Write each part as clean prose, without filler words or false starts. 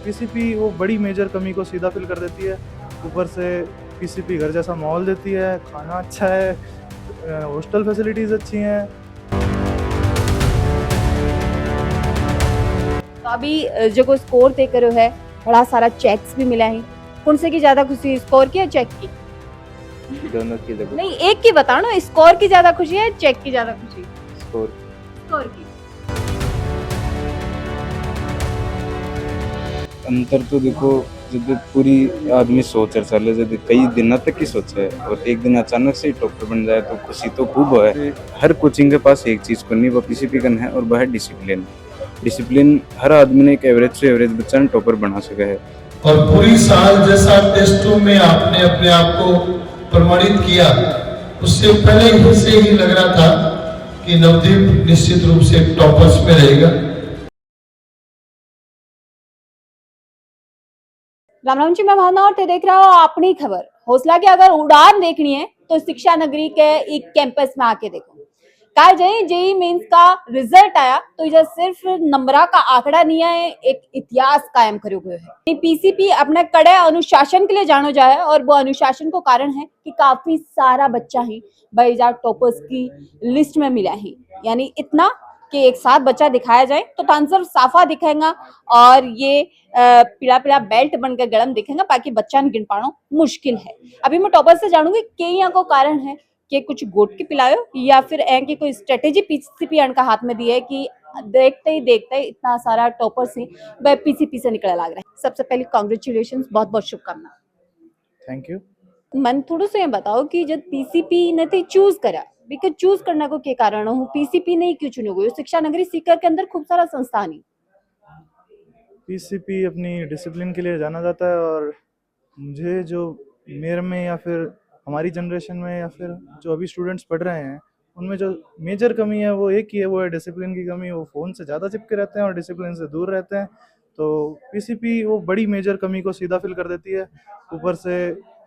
PCP वो बड़ी major कमी को सीधा फिल कर देती है। ऊपर से पीसीपी घर जैसा माहौल देती है, खाना अच्छा है, हॉस्टल फैसिलिटीज़ अच्छी हैं। तो अभी जेको स्कोर तय करो है, बड़ा सारा चेक्स भी मिला है। कौन से की ज्यादा खुशी, स्कोर की या चेक की? दोनों की लगभग। नहीं, एक की बताओ ना, स्कोर की ज्यादा खुशी है, चेक की ज्यादा खुशी? स्कोर स्कोर की। अंतर तो देखो, जब पूरी आदमी सोच है साले जब कई दिनों तक की सोच है और एक दिन अचानक से ही टॉपर बन जाए तो खुशी तो खूब है। हर कोचिंग के पास एक चीज करनी, वो पीसीपी करना है और वह है डिसिप्लिन। डिसिप्लिन हर आदमी ने एक एवरेज से एवरेज बच्चा टॉपर बना सका है। और पूरी साल जैसा टेस्टों में आपने अपने आप को प्रमाणित किया, उससे पहले से ही लग रहा था कि नवदीप निश्चित रूप से टॉपर्स में रहेगा। राम राम जी, मैं भावना और ते देख रहा हूँ अपनी खबर। हौसला की अगर उड़ान देखनी है तो शिक्षा नगरी के एक कैंपस में आके देखो। कल जेई मेंस का रिजल्ट आया तो इधर सिर्फ नंबरा का आंकड़ा नहीं है, एक इतिहास कायम करे हुए है। पीसीपी अपने कड़े अनुशासन के लिए जानो जाए और वो अनुशासन को कारण है कि काफी सारा बच्चा ही भाई टॉपर्स की लिस्ट में मिला है। यानी इतना कि एक साथ बच्चा दिखाया जाए तो आंसर साफा दिखेगा और ये पीला पीला बेल्ट बनकर गरम दिखेगा, बाकी बच्चा गिन पाना मुश्किल है। अभी मैं टॉपर से जानूंगी के यहाँ को कारण है कि कुछ गोट के पिलायो या फिर की कोई स्ट्रेटेजी पीसीपी का हाथ में दी है कि देखते ही इतना सारा टॉपर से पीसीपी से निकलने लग रहा है। सबसे पहले कांग्रेचुलेशन, बहुत बहुत शुभकामना। Thank you. मन थोड़ा सा ये बताओ कि जब पीसीपी ने तो चूज करा, बिकॉज चूज करने को क्या कारण हो, पीसीपी नहीं क्यों चुनो गयो? शिक्षा नगरी सीकर के अंदर खूब सारा संस्थान है। पीसीपी अपनी डिसिप्लिन के लिए जाना जाता है और मुझे जो मेरे में या फिर हमारी जनरेशन में या फिर जो अभी स्टूडेंट्स पढ़ रहे हैं उनमें जो मेजर कमी है वो एक ही है, वो है डिसिप्लिन की कमी। वो फ़ोन से ज़्यादा चिपके रहते हैं और डिसिप्लिन से दूर रहते हैं। तो पीसीपी वो बड़ी मेजर कमी को सीधा फिल कर देती है। ऊपर से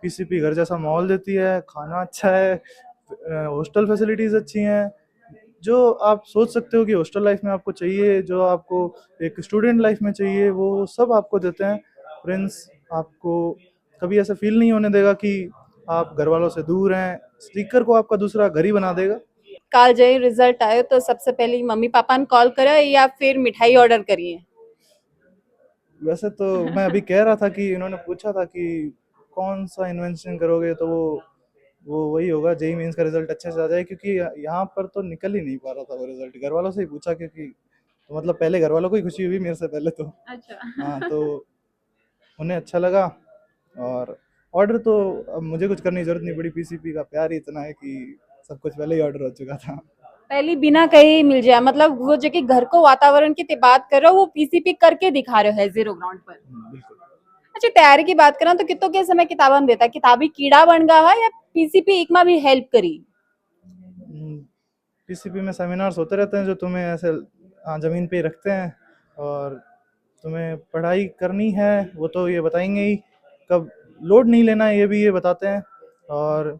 पीसीपी घर जैसा माहौल देती है, खाना अच्छा है, हॉस्टल फैसिलिटीज़ अच्छी हैं। जो आप सोच सकते हो कि हॉस्टल लाइफ में आपको चाहिए, जो आपको एक स्टूडेंट लाइफ में चाहिए, वो सब आपको देते हैं। फ्रेंड्स आपको कभी ऐसा फील नहीं होने देगा कि आप घर वालों से दूर हैं। स्टिकर को आपका दूसरा घर ही बना देगा। काल जय रिजल्ट आयो तो सबसे पहले मम्मी पापा ने कॉल करा या फिर मिठाई ऑर्डर करी है? वैसे तो मैं अभी कह रहा था कि इन्होंने पूछा था कि कौन सा इन्वेंशन करोगे, तो वो वही होगा, जेई मेंस का रिजल्ट अच्छे से आ जाए, क्योंकि यहाँ पर तो निकल ही नहीं पा रहा था वो रिजल्ट। घर वालों से ही पूछा, क्योंकि तो मतलब पहले घर वालों को ही खुशी हुई मेरे से पहले तो। अच्छा। हाँ, तो उन्हें अच्छा लगा और ऑर्डर तो अब मुझे कुछ करने की जरूरत नहीं पड़ी। पीसीपी का प्यार ही इतना है कि सब कुछ पहले ही ऑर्डर हो चुका था। पहली बिना कहीं मिल जाए, मतलब वो जो कि घर को वातावरण की बात कर रहे हो वो पीसीपी करके दिखा रहे हो है जीरो ग्राउंड पर। बिल्कुल। अच्छा, तैयारी की बात करें तो कितो के समय किताबन देता, किताबी कीड़ा बन गया है या पीसीपी एक में भी हेल्प करी? पीसीपी में सेमिनार्स होते रहते हैं जो तुम्हें ऐसे ज़मीन पे ही रखते हैं और तुम्हें पढ़ाई करनी है वो तो ये बताएंगे ही, कब लोड नहीं लेना है ये भी ये बताते हैं, और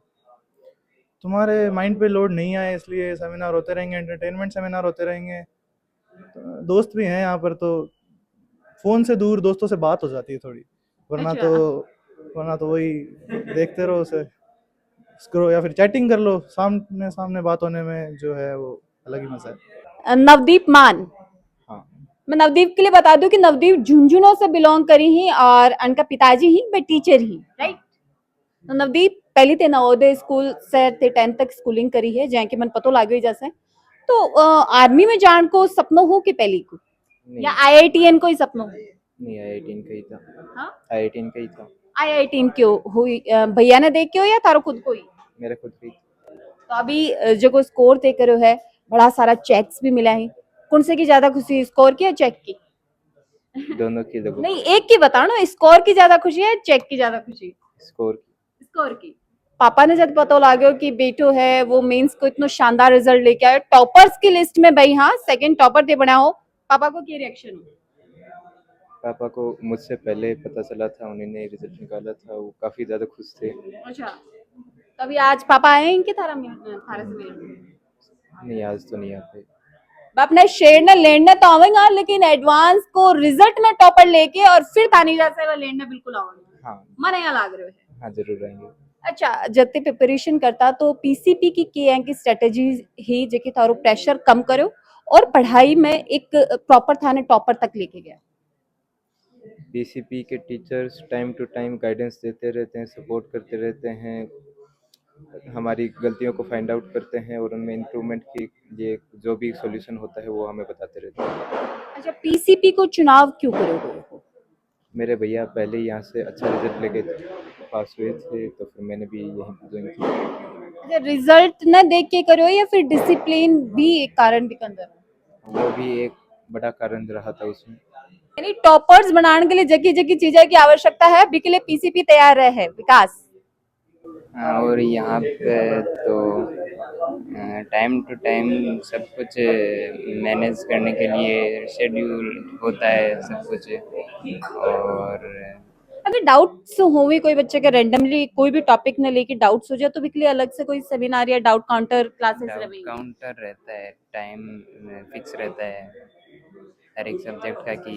तुम्हारे माइंड पे लोड नहीं आए इसलिए सेमिनार होते रहेंगे, एंटरटेनमेंट सेमिनार होते रहेंगे। तो दोस्त भी हैं यहाँ पर, तो फ़ोन से दूर दोस्तों से बात हो जाती है थोड़ी, वरना तो वरना तो वही देखते रहो उसे, स्क्रो या फिर चैटिंग कर लो। सामने सामने बात होने में जो है वो अलग ही मजा है। नवदीप मान, हाँ। मैं नवदीप के लिए बता दूं कि नवदीप झुंझुनों से बिलोंग करी ही और उनका पिताजी ही वे टीचर ही, राइट? तो नवदीप पहली ते नवोदय स्कूल से ते 10th तक स्कूलिंग करी है, जहाँ के मन पतो लाग्यो जैसे। तो आर्मी में जान को सपनों हो कि पहली को नहीं, या आईआईटीएन को ही सपनों हो? नहीं आईआईटीन का ही था। हाँ, आईआईटीन का ही था। आईआईटीएन क्यों हुई? भैया ने देख के हो या तारो खुद को ही? मेरा खुद का ही। तो अभी जो स्कोर तय करो है, बड़ा सारा चेक्स भी मिला है। कौन से की ज्यादा खुशी, स्कोर की या चेक की? दोनों की लगभग। नहीं, एक की बताओ ना, स्कोर की ज्यादा खुशी है, चेक की ज्यादा खुशी? स्कोर की। स्कोर की। पापा ने जब पता लागो कि बेटो है वो मेंस को इतना शानदार रिजल्ट लेके आए, टॉपर्स की लिस्ट में भाई, हाँ सेकंड टॉपर थे बना हो, पापा को क्या रिएक्शन हो? पापा को मुझसे पहले पता चला था, उन्होंने रिजल्ट निकाला था, वो काफी ज्यादा खुश थे। अच्छा, तभी आज पापा आए हैं कि थारा से मिलने? नहीं, आज तो नहीं आते। अपने शेर ने लेने तो आवेगा लेकिन एडवांस को रिजल्ट में टॉपर लेके और फिर तानीजा से वो लेने बिल्कुल आवेगा। हाँ मन यहाँ लाग रहे है। हाँ जरूर आएंगे। अच्छा जब ते प्रिपरेशन करता तो पीसीपी की है कि स्ट्रेटेजी ही जेकी थारो प्रेशर कम करो और पढ़ाई में एक प्रॉपर थाने टॉपर तक लेके गया। पीसीपी के teachers time to time guidance देते रहते हैं, सपोर्ट करते रहते हैं, हमारी गलतियों को फाइंड आउट करते हैं और उनमें इम्प्रूवमेंट की ये जो भी सॉल्यूशन होता है वो हमें बताते रहते हैं। अच्छा पीसीपी को चुनाव क्यों करोगे? मेरे भैया पहले ही यहाँ से अच्छा रिजल्ट लेके पास हुए थे तो फिर मैंने भी यहीं ज्वाइन किया। रिजल्ट न देख के करो या फिर डिसिप्लिन भी एक कारण भी अंदर? वो भी एक बड़ा कारण रहा था उसमें। यानी टॉपर्स बनाने के लिए जगी जगी चीजें की आवश्यकता है, अभी के लिए पीसीपी तैयार है विकास। और यहाँ पे तो टाइम टू टाइम सब कुछ मैनेज करने के लिए शेड्यूल होता है सब कुछ। और अगर डाउट्स होवे कोई बच्चे के रैंडमली कोई भी टॉपिक ने लेके डाउट्स हो जाए तो भी के लिए अलग से कोई सेमिनार या डाउट काउंटर क्लासेस रहेंगी? काउंटर रहता है, टाइम फिक्स रहता है हर एक सब्जेक्ट का कि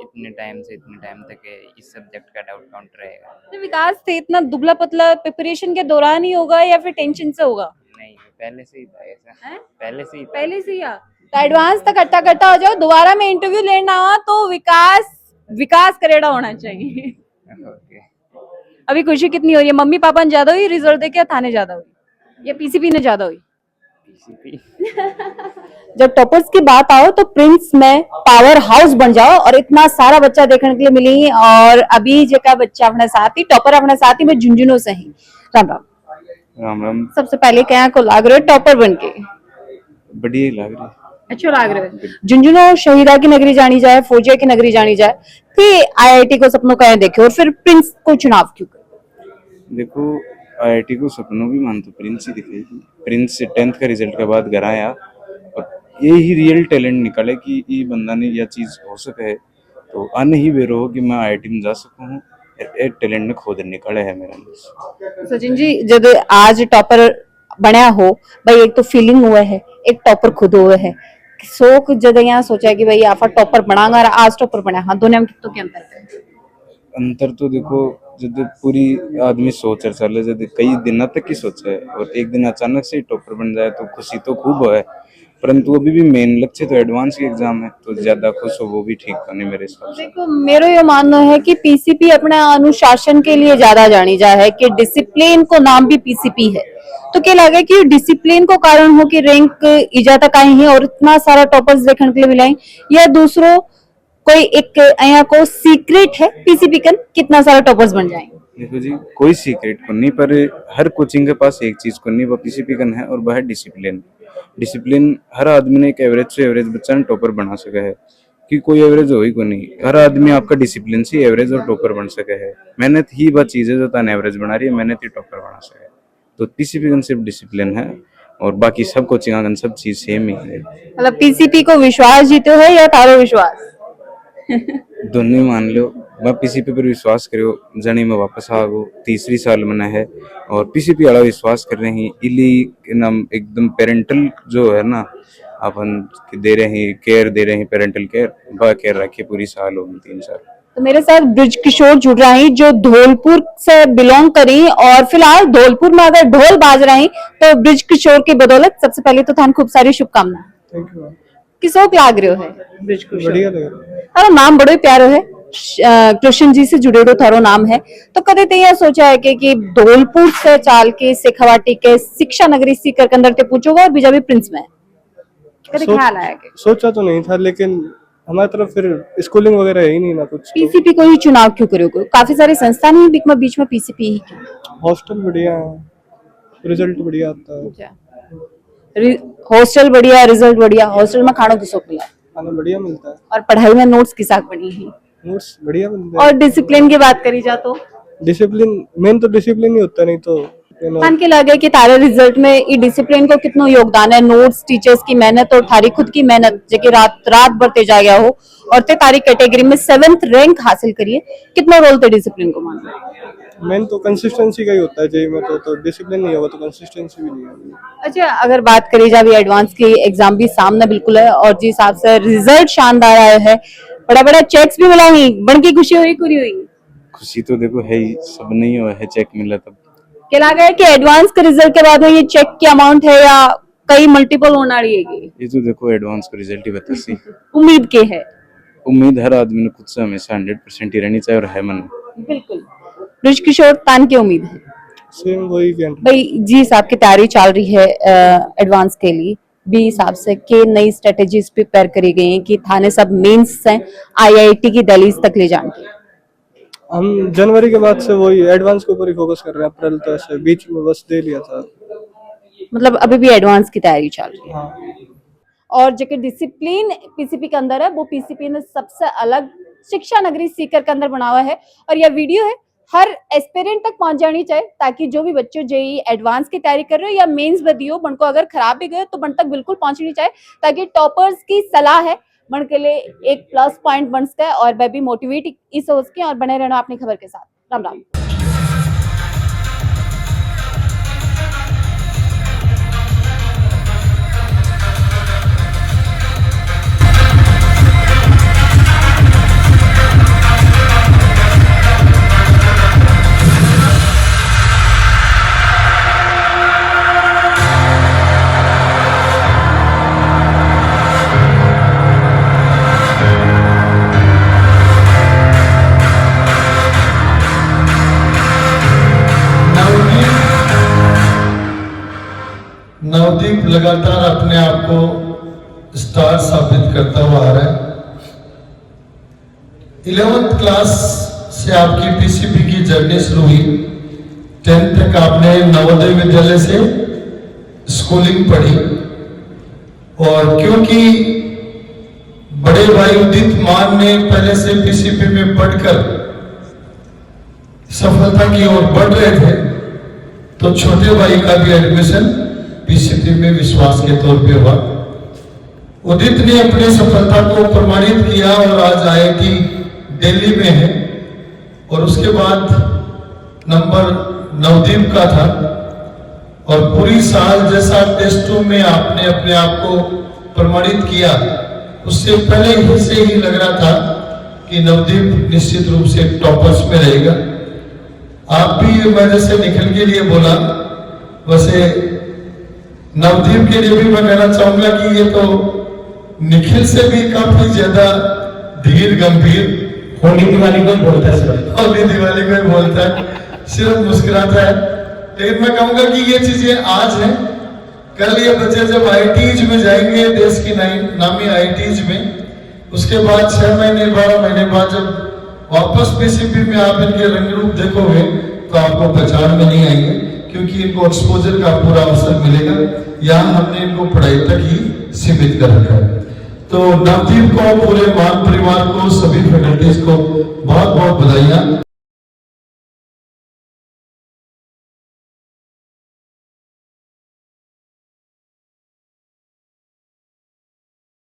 इतने टाइम से इतने टाइम तक इस सब्जेक्ट का डाउट काउंटर रहेगा। तो विकास थे इतना दुबला पतला प्रिपरेशन के दौरान ही होगा या फिर टेंशन से होगा? नहीं पहले से ही था ऐसा। हैं? पहले से ही था। पहले से ही तो एडवांस तक कट्टा कट्टा हो जाओ, दोबारा में इंटरव्यू लेना हो तो विकास करेड़ा होना चाहिए। ओके। अभी खुशी कितनी हो रही है? मम्मी पापा ने ज्यादा हुई रिजल्ट देके या थाने ज्यादा हुई या पीसीपी ने ज्यादा हुई? पीसीपी। जब टॉपर्स की बात आओ तो प्रिंस में पावर हाउस बन जाओ और इतना सारा बच्चा देखने के लिए मिली और अभी जेका बच्चा अपने साथ ही टॉपर अपने साथ ही में झुंझुनों से ही। राम राम। राम राम। सबसे पहले क्या को लाग रहे हो टॉपर बन के? बढ़िया ही लग रही है। अच्छा लाग रहे हो। झुंझुनों शहीदा की नगरी जानी जाए, फौजिया की नगरी जानी जाए, फिर आईआईटी को सपनों कहें देखे और फिर प्रिंस को चुनाव क्यों कर? देखो आईआईटी को सपनों भी मान तो प्रिंस ही दिखेगी। प्रिंस 10th का रिजल्ट के बाद घर आया और ये ही रियल टैलेंट निकले कि ये बंदा ने यह चीज हो सके तो आने ही बेरो हो कि मैं आईआईटी में जा सकूं। एक टैलेंट ने खुद निकले है मेरे अंदर। सचिन जी जब आज टॉपर बनया हो भाई, एक तो फीलिंग हुआ है, एक टॉपर खुद हुआ है, शौक जब यहाँ सोचा कि भाई आप टॉपर बनाऊंगा और आज टॉपर बना, हाँ दोनों में तो क्या अंतर है? अंतर तो देखो जब पूरी आदमी सोच रहा चले जब कई दिनों तक ही सोचा है और एक दिन अचानक से ही टॉपर बन जाए तो खुशी तो खूब है, परंतु अभी भी मेन लक्ष्य तो एडवांस की एग्जाम है तो ज्यादा खुश हो वो भी ठीक था नहीं मेरे हिसाब से। देखो मेरा ये मानना है कि पीसीपी अपने अनुशासन के लिए ज्यादा जानी जा है कि डिसिप्लिन को नाम भी पीसीपी है, तो क्या लगे कि डिसिप्लिन को कारण हो कि रैंक इजा तक आई है और इतना सारा टॉपर्स देखने के लिए मिला है, या दूसरों कोई एक यहाँ को सीक्रेट है पीसीपी का कितना सारा टॉपर्स बन जाएंगे? देखो जी कोई सीक्रेट को नहीं, पर हर कोचिंग के पास एक चीज को नहीं वो पीसीपी कन है और वह है डिसिप्लिन। डिसिप्लिन हर आदमी ने एक एवरेज से एवरेज बच्चा ने टॉपर बना सका है कि कोई एवरेज हो ही को नहीं, हर आदमी आपका डिसिप्लिन से एवरेज और टॉपर बन सके है। मेहनत ही वह चीज है जो तन एवरेज बना रही है, मेहनत ही टॉपर बना सके। तो पीसीपी कन सिर्फ डिसिप्लिन है और बाकी सब कोचिंग कन सब चीज सेम ही है। मतलब पीसीपी को विश्वास जीतो है या तारो विश्वास? दोनों ही मान लो, मैं पीसीपी पर विश्वास करो जनी में वापस आ गो, तीसरी साल मना है और पीसीपी वाला विश्वास कर रहे हैं इली नाम एकदम पेरेंटल जो है ना अपन दे रहे हैं केयर दे रहे हैं, पेरेंटल केयर वह केयर रखी पूरी साल होगी 3 साल। तो मेरे साथ ब्रिज किशोर जुड़ रहा है जो धौलपुर से बिलोंग करी और फिलहाल धौलपुर में अगर ढोल बाज रहे हैं तो ब्रिज किशोर की बदौलत सबसे पहले तो थान खूब सारी शुभकामनाएं। Thank you. किसोक लाग रहे हो है ब्रिज किशोर? बढ़िया लग रहा है। अरे नाम बड़ो ही प्यारो है, कृष्ण जी से जुड़े हो थारो नाम है, तो कदे ते यह सोचा है कि धौलपुर से चाल के शेखावाटी के शिक्षा नगरी सीकर के अंदर ते पूछोगा और बीजा भी प्रिंस में कदे ख्याल आया कि सोचा तो नहीं था लेकिन हमारी तरफ फिर स्कूलिंग वगैरह है ही नहीं ना कुछ। पीसीपी को ही चुनाव क्यों करोगे? काफी सारे संस्थान ही बीच में पीसीपी ही क्यों? हॉस्टल बढ़िया है, रिजल्ट बढ़िया आता है। हॉस्टल बढ़िया, रिजल्ट बढ़िया। हॉस्टल में खाना किसको मिला? खाना बढ़िया मिलता है और पढ़ाई में नोट्स की साथ बनी है नोट्स बढ़िया मिलते हैं। और डिसिप्लिन की बात करी जा तो डिसिप्लिन मेन तो डिसिप्लिन ही होता, नहीं तो मान के लगे कि तारे रिजल्ट में ये डिसिप्लिन को कितना योगदान है, नोट्स टीचर्स की मेहनत और थारी खुद की मेहनत जो कि रात भर ते जा गया हो और ते तारी कैटेगरी में 7th रैंक हासिल करिए, कितना रोल थे डिसिप्लिन को मान लो? मेन तो कंसिस्टेंसी का ही होता है जेई में, तो डिसिप्लिन नहीं होगा तो कंसिस्टेंसी भी नहीं होगी। अच्छा, अगर बात करी जाए अभी एडवांस की एग्जाम भी सामने बिल्कुल है और जिस हिसाब से रिजल्ट शानदार आया है, बड़ा बड़ा चेक्स भी मिला ही, बन की खुशी हुई पूरी हुई? खुशी तो देखो है ही, सब नहीं हुआ है, चेक मिला तब। क्या लगा है कि एडवांस के रिजल्ट के बाद में ये चेक की अमाउंट है या कई मल्टीपल होना रही है? ये तो देखो एडवांस का रिजल्ट ही बता सी। उम्मीद के है? उम्मीद हर आदमी ने खुद से हमेशा 100% ही रहनी चाहिए और है मन में। बिल्कुल। ब्रिज किशोर तान की उम्मीद है सेम वही कि भाई जी हिसाब की तैयारी चल रही है एडवांस के लिए भी हिसाब से के नई स्ट्रेटेजीज प्रिपेयर करी गई हैं कि थाने सब मेंस से आईआईटी की दहलीज तक ले जाने की? हम जनवरी के बाद से वही एडवांस के ऊपर ही फोकस कर रहे हैं। अप्रैल तो ऐसे बीच में बस दे लिया था। मतलब अभी भी एडवांस की तैयारी चल रही है। हाँ, और जो कि डिसिप्लिन पीसीपी के अंदर है वो पीसीपी ने सबसे अलग शिक्षा नगरी सीकर के अंदर बना हुआ है और यह वीडियो है हर एस्पिरेंट तक पहुंच जानी चाहिए ताकि जो भी बच्चे जेई एडवांस की तैयारी कर रहे हो या मेंस बदी हो बन को अगर खराब भी गए तो बन तक बिल्कुल पहुंचनी चाहिए ताकि टॉपर्स की सलाह है बन के लिए एक प्लस पॉइंट बन सके और वह भी मोटिवेट इस हो सके और बने रहना अपनी खबर के साथ। राम राम। नवदीप लगातार अपने आप को स्टार साबित करता हुआ आ रहा है। 11th क्लास से आपकी पीसीपी की जर्नी शुरू हुई। 10th तक आपने नवोदय विद्यालय से स्कूलिंग पढ़ी और क्योंकि बड़े भाई उदित मान ने पहले से पीसीपी में पढ़कर सफलता की ओर बढ़ रहे थे तो छोटे भाई का भी एडमिशन पीसीपी में विश्वास के तौर पे हुआ। उदित ने अपनी सफलता को प्रमाणित किया और आज आईआईटी दिल्ली में है और उसके बाद नंबर नवदीप का था और पूरी साल जैसा टेस्ट में आपने अपने आप को प्रमाणित किया उससे पहले ही से ही लग रहा था कि नवदीप निश्चित रूप से टॉपर्स में रहेगा। आप भी मैंने से निखिल के लिए बोला, वैसे नवदीप के लिए भी मैं कहना चाहूंगा कि ये तो निखिल से भी काफी ज्यादा धीर गंभीर। होली दिवाली को बोलता है सिर्फ, होली दिवाली को बोलता है, सिर्फ मुस्कुराता है। लेकिन मैं कहूंगा कि ये चीजें आज हैं, कल ये बच्चे जब आईआईटीज में जाएंगे देश की नामी आईआईटीज में, उसके बाद 6 महीने 12 महीने बाद जब वापस पीसीपी में आप इनके रंग रूप देखोगे तो आपको पहचान में नहीं आएंगे क्योंकि इनको एक्सपोजर का पूरा अवसर मिलेगा। यहाँ हमने इनको पढ़ाई तक ही सीमित कर रखा है। तो नवदीप को, पूरे मान परिवार को, सभी फैकल्टीज को बहुत बहुत बधाइयां।